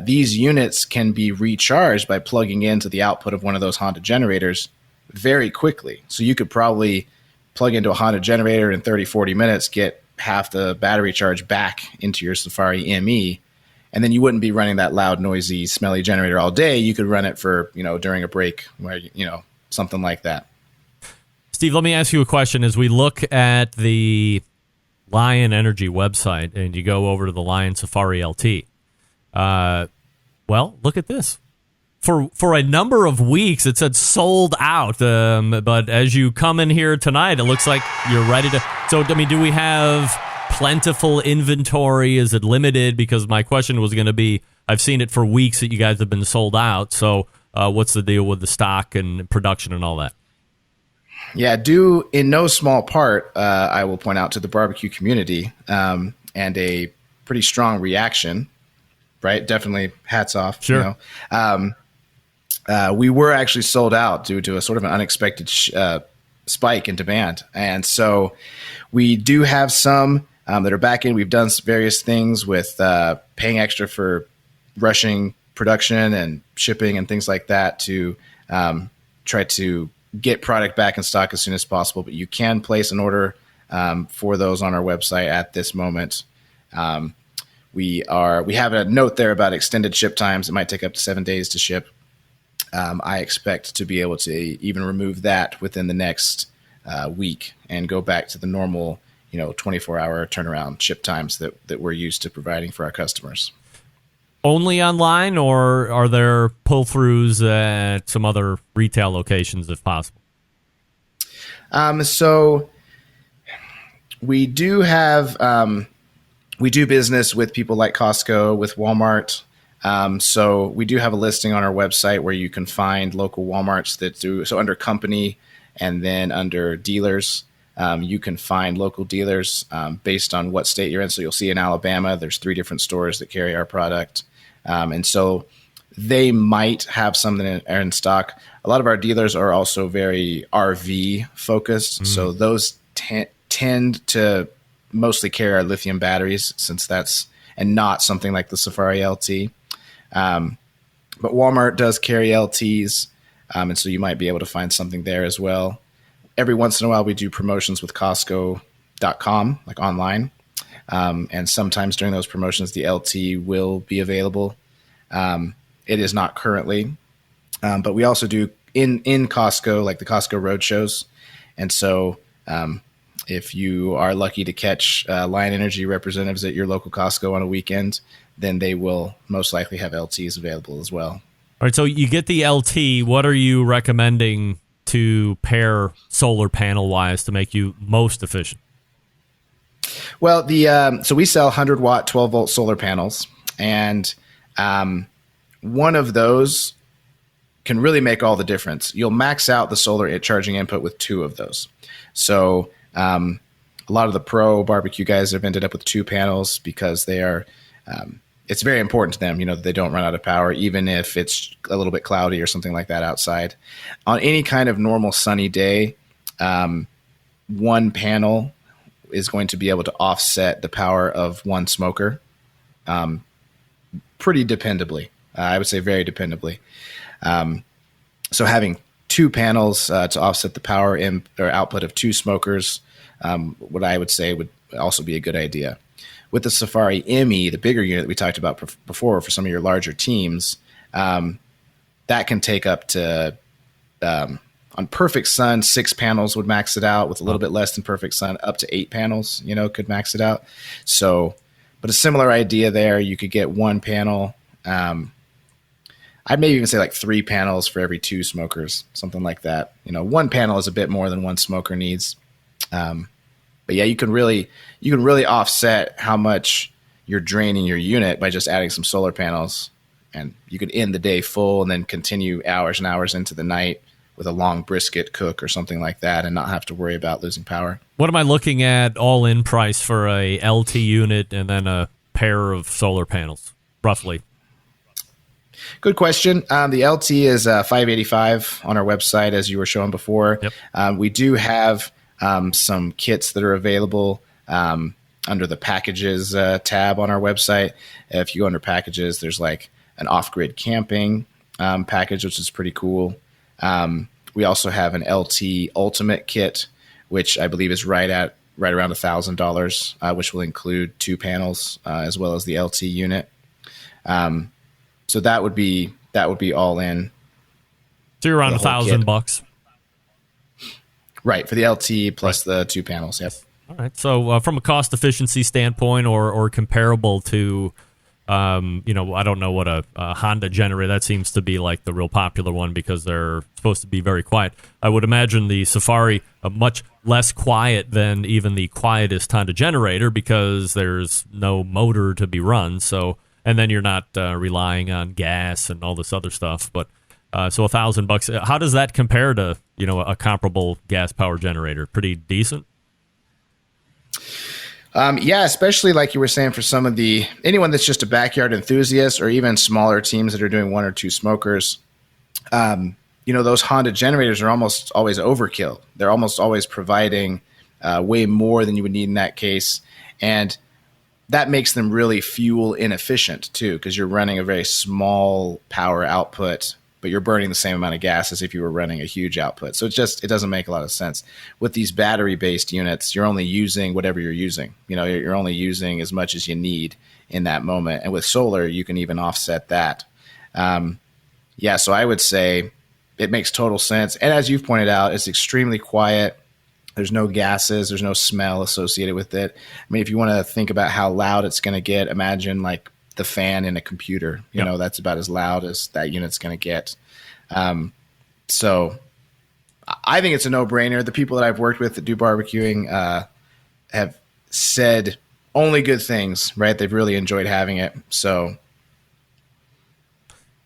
these units can be recharged by plugging into the output of one of those Honda generators very quickly. So you could probably plug into a Honda generator in 30, 40 minutes, get half the battery charge back into your Safari ME, and then you wouldn't be running that loud, noisy, smelly generator all day. You could run it for, during a break, where, something like that. Steve, let me ask you a question. As we look at the Lion Energy website and you go over to the Lion Safari LT, look at this. For a number of weeks, it said sold out. But as you come in here tonight, it looks like you're ready to. So, do we have plentiful inventory? Is it limited? Because my question was going to be, I've seen it for weeks that you guys have been sold out. So, what's the deal with the stock and production and all that? Yeah, due in no small part, I will point out, to the barbecue community and a pretty strong reaction. Right, definitely hats off. Sure. We were actually sold out due to a sort of an unexpected spike in demand. And so we do have some that are back in. We've done various things with paying extra for rushing production and shipping and things like that to try to get product back in stock as soon as possible. But you can place an order for those on our website at this moment. We have a note there about extended ship times. It might take up to 7 days to ship. I expect to be able to even remove that within the next week and go back to the normal, 24-hour turnaround ship times that we're used to providing for our customers. Only online, or are there pull-throughs at some other retail locations if possible? So we do have we do business with people like Costco, with Walmart. So we do have a listing on our website where you can find local Walmarts that do. So under company and then under dealers, you can find local dealers based on what state you're in. So you'll see in Alabama, there's 3 different stores that carry our product. And so they might have something in stock. A lot of our dealers are also very RV focused. So those tend to mostly carry our lithium batteries, and not something like the Safari LT. But Walmart does carry LTs. And so you might be able to find something there as well. Every once in a while, we do promotions with Costco.com, like online. And sometimes during those promotions, the LT will be available. It is not currently. But we also do in Costco, like the Costco road shows. And so if you are lucky to catch Lion Energy representatives at your local Costco on a weekend, then they will most likely have LTs available as well. All right, so you get the LT. What are you recommending to pair solar panel wise to make you most efficient? Well, so we sell 100-watt, 12-volt solar panels, and one of those can really make all the difference. You'll max out the solar charging input with 2 of those. So a lot of the pro barbecue guys have ended up with 2 panels because they are. It's very important to them, that they don't run out of power, even if it's a little bit cloudy or something like that outside. On any kind of normal sunny day, 1 panel is going to be able to offset the power of 1 smoker pretty dependably. I would say very dependably. So having 2 panels to offset the power or output of 2 smokers, what I would say would also be a good idea. With the Safari ME, the bigger unit that we talked about before for some of your larger teams, that can take up to, on perfect sun, 6 panels would max it out. With a little bit less than perfect sun, up to 8 panels, could max it out. So, but a similar idea there. You could get 1 panel. I'd maybe even say like 3 panels for every 2 smokers, something like that. 1 panel is a bit more than 1 smoker needs. But yeah, you can really offset how much you're draining your unit by just adding some solar panels, and you could end the day full and then continue hours and hours into the night with a long brisket cook or something like that, and not have to worry about losing power. What am I looking at all in price for a LT unit and then a pair of solar panels, roughly? Good question. The LT is $585 on our website, as you were showing before. Yep. We do have some kits that are available under the packages tab on our website. If you go under packages, there's like an off-grid camping package, which is pretty cool. We also have an LT Ultimate kit, which I believe is right around $1,000, which will include 2 panels as well as the LT unit. So that would be all in. So you're around $1,000. Right, for the LT plus the 2 panels. Yep. All right. So from a cost efficiency standpoint, or comparable to, I don't know what a Honda generator, that seems to be like the real popular one because they're supposed to be very quiet. I would imagine the Safari much less quiet than even the quietest Honda generator because there's no motor to be run. So, and then you're not relying on gas and all this other stuff. But so $1,000. How does that compare to a comparable gas power generator? Pretty decent. Yeah, especially like you were saying for some of anyone that's just a backyard enthusiast or even smaller teams that are doing 1 or 2 smokers. Those Honda generators are almost always overkill. They're almost always providing way more than you would need in that case, and that makes them really fuel inefficient too, because you're running a very small power output, but you're burning the same amount of gas as if you were running a huge output. So it doesn't make a lot of sense. With these battery-based units, you're only using whatever you're using. You're only using as much as you need in that moment. And with solar, you can even offset that. So I would say it makes total sense. And as you've pointed out, it's extremely quiet. There's no gases. There's no smell associated with it. I mean, if you want to think about how loud it's going to get, imagine like the fan in a computer. That's about as loud as that unit's going to get. So I think it's a no-brainer. The people that I've worked with that do barbecuing have said only good things, right? They've really enjoyed having it. So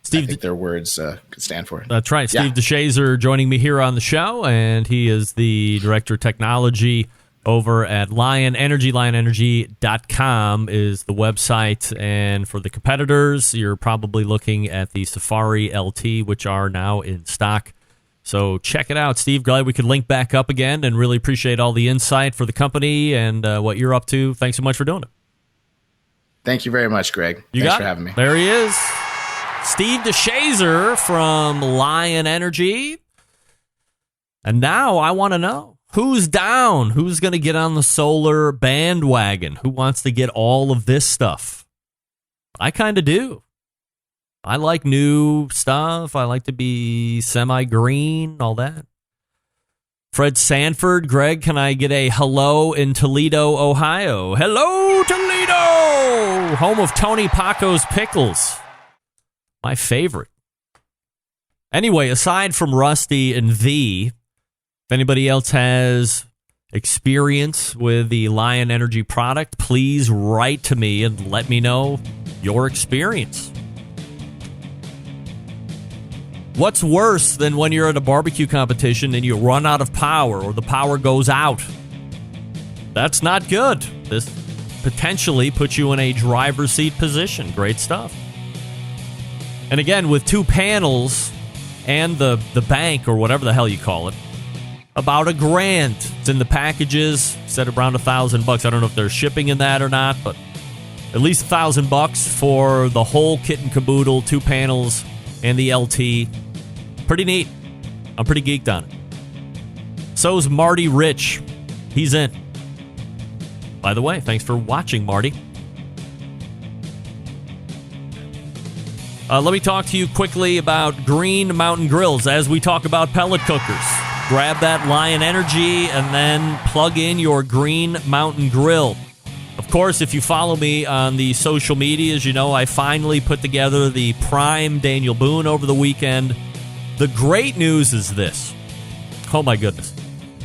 Steve, I think their words could stand for it. That's right. Steve Deshazer joining me here on the show, and he is the Director of Technology over at Lion Energy. LionEnergy.com is the website. And for the competitors, you're probably looking at the Safari LT, which are now in stock. So check it out, Steve. Glad we could link back up again, and really appreciate all the insight for the company and what you're up to. Thanks so much for doing it. Thank you very much, Greg. Thanks for having me. There he is. Steve Deshazer from Lion Energy. And now I want to know, who's down? Who's going to get on the solar bandwagon? Who wants to get all of this stuff? I kind of do. I like new stuff. I like to be semi-green, all that. Fred Sanford, Greg, can I get a hello in Toledo, Ohio? Hello, Toledo! Home of Tony Paco's Pickles. My favorite. Anyway, aside from Rusty and V, if anybody else has experience with the Lion Energy product, please write to me and let me know your experience. What's worse than when you're at a barbecue competition and you run out of power or the power goes out? That's not good. This potentially puts you in a driver's seat position. Great stuff. And again, with 2 panels and the bank or whatever the hell you call it, about $1,000. It's in the packages, said around $1,000. I don't know if there's shipping in that or not, but at least $1,000 for the whole kit and caboodle, 2 panels and the LT. Pretty neat. I'm pretty geeked on it. So's Marty Rich. He's in. By the way, thanks for watching, Marty. Let me talk to you quickly about Green Mountain Grills as we talk about pellet cookers. Grab that Lion Energy and then plug in your Green Mountain Grill. Of course, if you follow me on the social medias, you know I finally put together the Prime Daniel Boone over the weekend. The great news is this. Oh my goodness.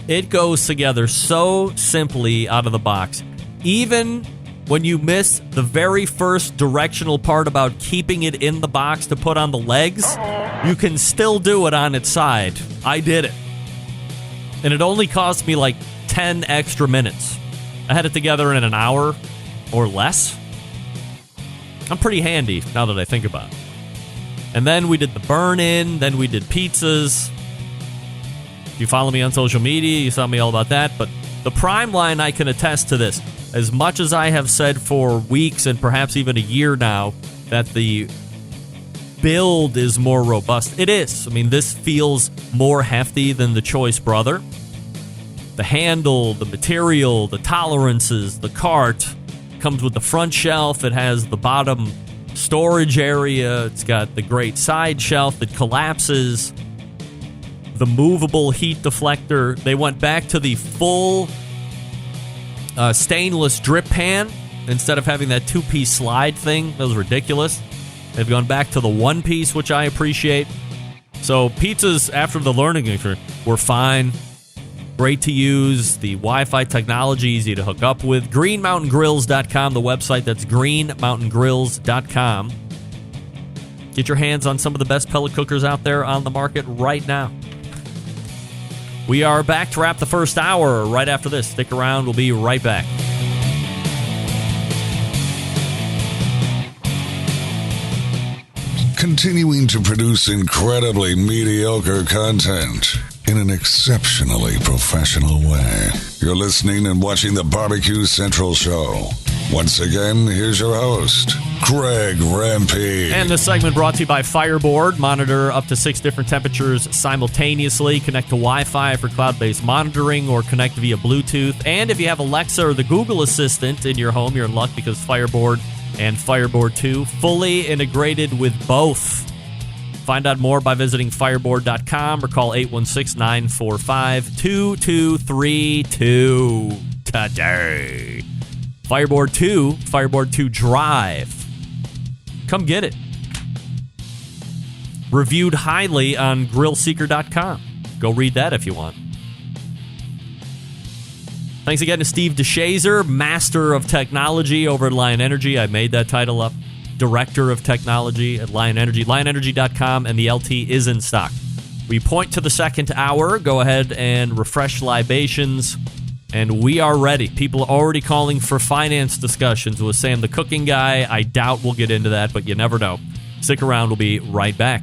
It goes together so simply out of the box. Even when you miss the very first directional part about keeping it in the box to put on the legs, you can still do it on its side. I did it. And it only cost me like 10 extra minutes. I had it together in an hour or less. I'm pretty handy now that I think about it. And then we did the burn-in, then we did pizzas. If you follow me on social media, you saw me all about that. But the Prime line, I can attest to this. As much as I have said for weeks and perhaps even a year now that the build is more robust, it is. I mean, this feels more hefty than the Choice Brother. The handle, the material, the tolerances, the cart comes with the front shelf. It has the bottom storage area. It's got the great side shelf that collapses. The movable heat deflector. They went back to the full stainless drip pan instead of having that 2-piece slide thing. That was ridiculous. They've gone back to the 1-piece, which I appreciate. So pizzas after the learning experience were fine. Great to use. The Wi-Fi technology, easy to hook up with. GreenMountainGrills.com, the website. That's GreenMountainGrills.com. Get your hands on some of the best pellet cookers out there on the market right now. We are back to wrap the first hour right after this. Stick around. We'll be right back. Continuing to produce incredibly mediocre content in an exceptionally professional way. You're listening and watching the BBQ Central Show. Once again, here's your host, Greg Rempe. And this segment brought to you by Fireboard. Monitor up to 6 different temperatures simultaneously. Connect to Wi-Fi for cloud-based monitoring or connect via Bluetooth. And if you have Alexa or the Google Assistant in your home, you're in luck because Fireboard and Fireboard 2 fully integrated with both. Find out more by visiting fireboard.com or call 816-945-2232 today. Fireboard 2, Fireboard 2 Drive. Come get it. Reviewed highly on grillseeker.com. Go read that if you want. Thanks again to Steve Deshazer, Master of Technology over at Lion Energy. I made that title up. Director of Technology at Lion Energy. LionEnergy.com, and the LT is in stock. We point to the second hour. Go ahead and refresh libations. And we are ready. People are already calling for finance discussions with Sam the cooking guy. I doubt we'll get into that, but you never know. Stick around. We'll be right back.